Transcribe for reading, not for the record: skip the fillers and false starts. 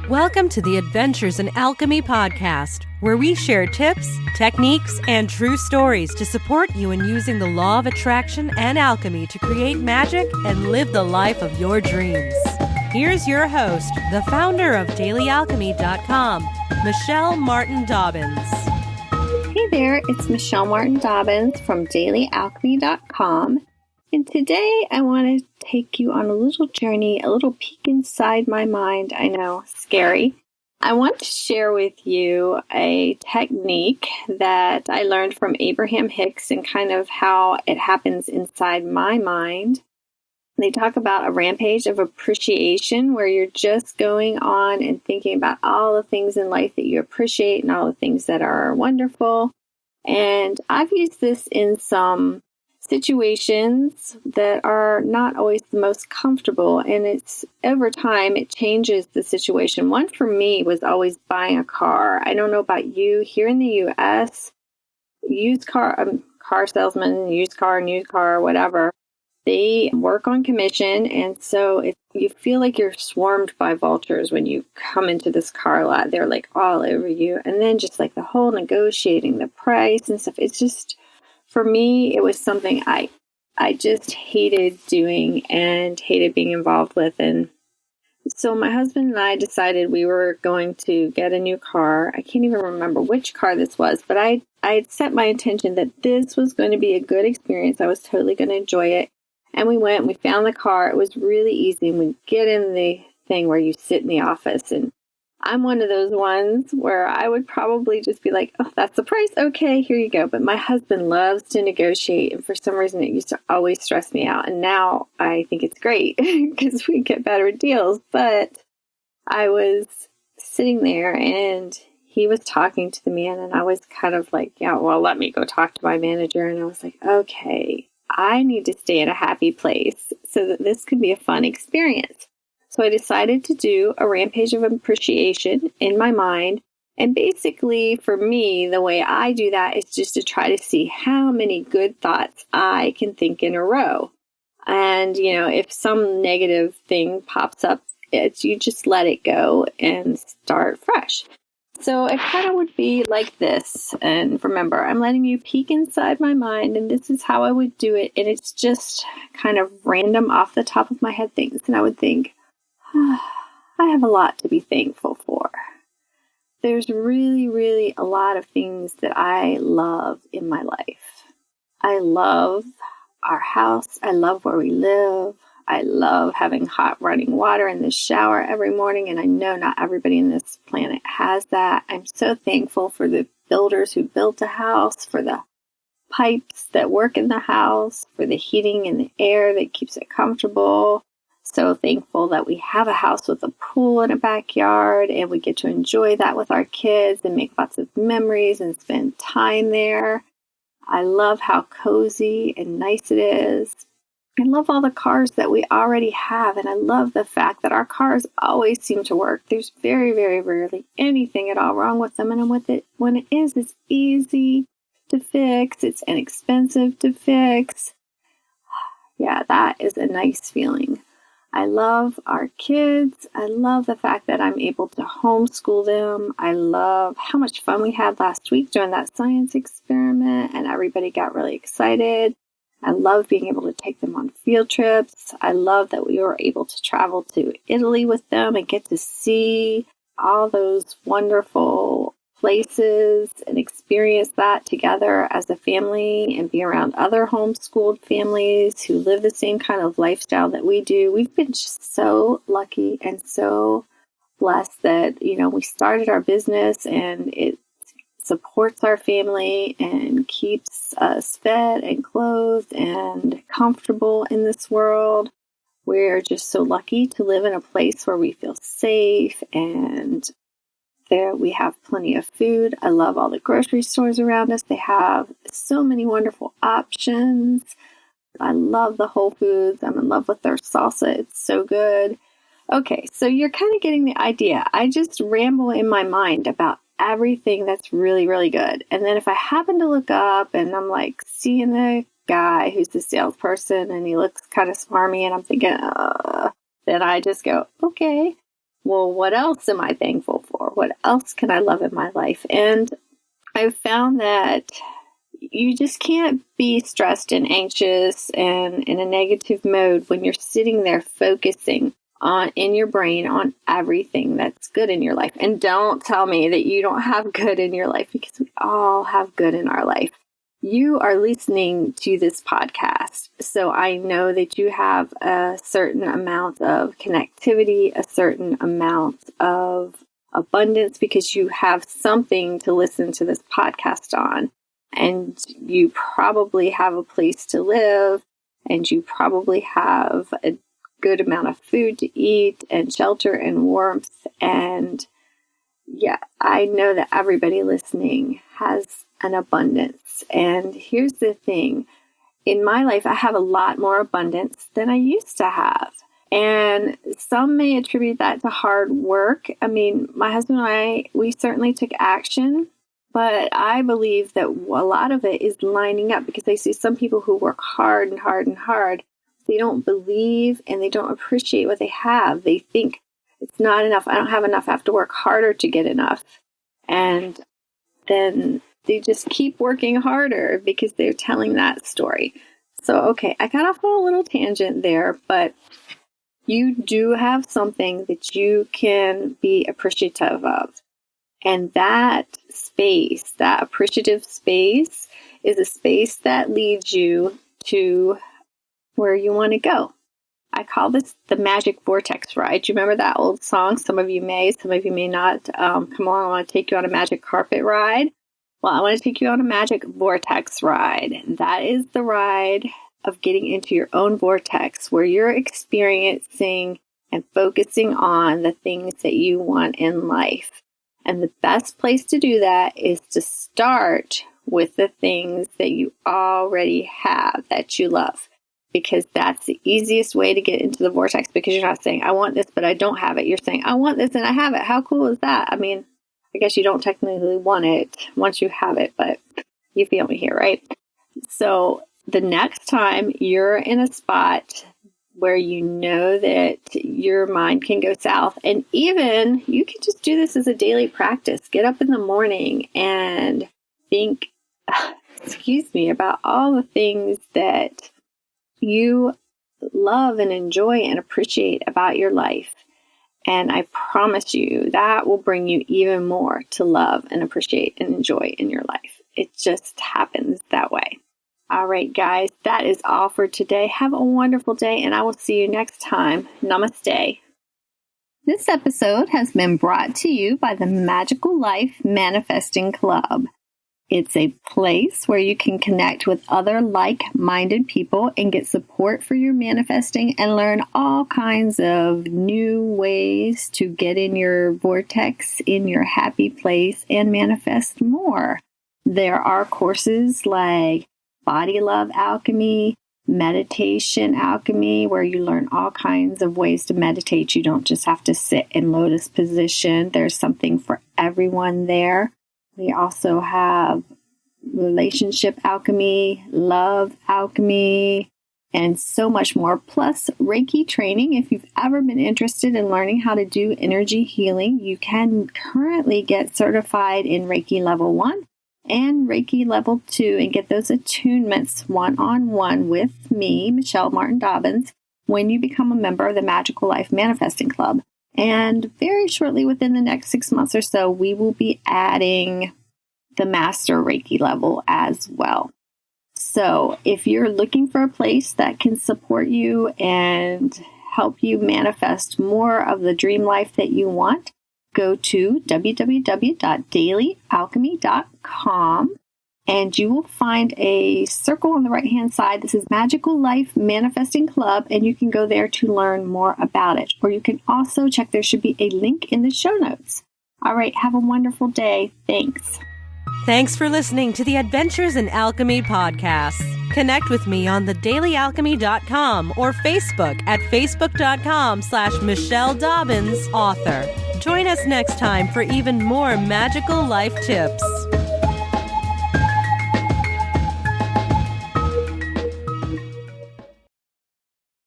Welcome to the Adventures in Alchemy podcast, where we share tips, techniques, and true stories to support you in using the law of attraction and alchemy to create magic and live the life of your dreams. Here's your host, the founder of DailyAlchemy.com, Michelle Martin Dobbins. Hey there, it's Michelle Martin Dobbins from DailyAlchemy.com. And today I want to take you on a little journey, a little peek inside my mind. I know, scary. I want to share with you a technique that I learned from Abraham Hicks and kind of how it happens inside my mind. They talk about a rampage of appreciation where you're just going on and thinking about all the things in life that you appreciate and all the things that are wonderful. And I've used this in some situations that are not always the most comfortable, and it's over time it changes the situation. One for me was always buying a car. I don't know about you. Here in the U.S., used car salesman, used car, new car, whatever, they work on commission, and so if you feel like you're swarmed by vultures when you come into this car lot, they're like all over you, and then just like the whole negotiating the price and stuff. It's just, for me, it was something I just hated doing and hated being involved with. And so my husband and I decided we were going to get a new car. I can't even remember which car this was, but I had set my intention that this was going to be a good experience. I was totally going to enjoy it. And we went and we found the car. It was really easy. And we get in the thing where you sit in the office, and I'm one of those ones where I would probably just be like, oh, that's the price. Okay, here you go. But my husband loves to negotiate. And for some reason, it used to always stress me out. And now I think it's great because we get better deals. But I was sitting there and he was talking to the man. And I was kind of like, yeah, well, let me go talk to my manager. And I was like, okay, I need to stay in a happy place so that this can be a fun experience. So I decided to do a rampage of appreciation in my mind. And basically, for me, the way I do that is just to try to see how many good thoughts I can think in a row. And, you know, if some negative thing pops up, you just let it go and start fresh. So it kind of would be like this. And remember, I'm letting you peek inside my mind, and this is how I would do it. And it's just kind of random off the top of my head things. And I would think, I have a lot to be thankful for. There's really, really a lot of things that I love in my life. I love our house. I love where we live. I love having hot running water in the shower every morning, and I know not everybody in this planet has that. I'm so thankful for the builders who built a house, for the pipes that work in the house, for the heating and the air that keeps it comfortable. So thankful that we have a house with a pool in a backyard, and we get to enjoy that with our kids and make lots of memories and spend time there. I love how cozy and nice it is. I love all the cars that we already have, and I love the fact that our cars always seem to work. There's very, very rarely anything at all wrong with them, and with it, when it is, it's easy to fix. It's inexpensive to fix. Yeah, that is a nice feeling. I love our kids. I love the fact that I'm able to homeschool them. I love how much fun we had last week doing that science experiment, and everybody got really excited. I love being able to take them on field trips. I love that we were able to travel to Italy with them and get to see all those wonderful places and experience that together as a family and be around other homeschooled families who live the same kind of lifestyle that we do. We've been just so lucky and so blessed that, you know, we started our business and it supports our family and keeps us fed and clothed and comfortable in this world. We're just so lucky to live in a place where we feel safe, and there we have plenty of food. I love all the grocery stores around us. They have so many wonderful options. I love the Whole Foods. I'm in love with their salsa. It's so good. Okay, so you're kind of getting the idea. I just ramble in my mind about everything that's really, really good. And then if I happen to look up and I'm like seeing the guy who's the salesperson and he looks kind of smarmy and I'm thinking, then I just go, okay, well, what else am I thankful for? What else can I love in my life? And I've found that you just can't be stressed and anxious and in a negative mode when you're sitting there focusing on in your brain on everything that's good in your life. And don't tell me that you don't have good in your life, because we all have good in our life. You are listening to this podcast, so I know that you have a certain amount of connectivity, a certain amount of abundance, because you have something to listen to this podcast on. And you probably have a place to live, and you probably have a good amount of food to eat and shelter and warmth. And yeah, I know that everybody listening has an abundance. And here's the thing. In my life, I have a lot more abundance than I used to have. And some may attribute that to hard work. I mean, my husband and I, we certainly took action. But I believe that a lot of it is lining up, because I see some people who work hard and hard and hard. They don't believe and they don't appreciate what they have. They think it's not enough. I don't have enough. I have to work harder to get enough. And then they just keep working harder because they're telling that story. So, okay, I got off on a little tangent there, but you do have something that you can be appreciative of. And that space, that appreciative space, is a space that leads you to where you want to go. I call this the magic vortex ride. Do you remember that old song? Some of you may, some of you may not. Come on, I want to take you on a magic carpet ride. Well, I want to take you on a magic vortex ride. That is the ride of getting into your own vortex, where you're experiencing and focusing on the things that you want in life. And the best place to do that is to start with the things that you already have that you love, because that's the easiest way to get into the vortex, because you're not saying, I want this, but I don't have it. You're saying, I want this and I have it. How cool is that? I mean, I guess you don't technically want it once you have it, but you feel me here, right? So the next time you're in a spot where you know that your mind can go south, and even you can just do this as a daily practice. Get up in the morning and think, about all the things that you love and enjoy and appreciate about your life. And I promise you that will bring you even more to love and appreciate and enjoy in your life. It just happens that way. All right, guys, that is all for today. Have a wonderful day, and I will see you next time. Namaste. This episode has been brought to you by the Magical Life Manifesting Club. It's a place where you can connect with other like-minded people and get support for your manifesting and learn all kinds of new ways to get in your vortex, in your happy place, and manifest more. There are courses like Body Love Alchemy, Meditation Alchemy, where you learn all kinds of ways to meditate. You don't just have to sit in lotus position. There's something for everyone there. We also have Relationship Alchemy, Love Alchemy, and so much more. Plus Reiki training. If you've ever been interested in learning how to do energy healing, you can currently get certified in Reiki Level 1. And Reiki Level 2, and get those attunements one-on-one with me, Michelle Martin Dobbins, when you become a member of the Magical Life Manifesting Club. And very shortly, within the next 6 months or so, we will be adding the Master Reiki level as well. So if you're looking for a place that can support you and help you manifest more of the dream life that you want, go to www.dailyalchemy.com, and you will find a circle on the right-hand side. This is Magical Life Manifesting Club, and you can go there to learn more about it. Or you can also check, there should be a link in the show notes. All right, have a wonderful day. Thanks. Thanks for listening to the Adventures in Alchemy podcast. Connect with me on thedailyalchemy.com or Facebook at facebook.com/Michelle Dobbins, author. Join us next time for even more magical life tips.